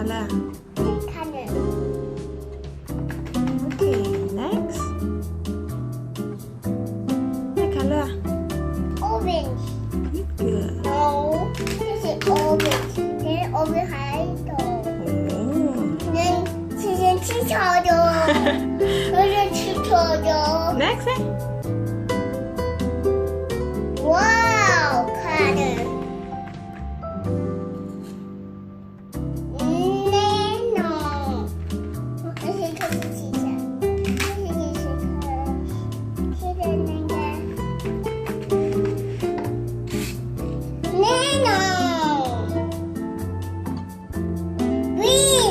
color? Color. Okay, next. What color? Orange. Good. No, this is orange. Then over 还有。Oh. 这是吃草的，这是吃草的。 Next, eh? Wow, color. Nano. 这是一个是汽车，这是一个是那个 Nano. Green.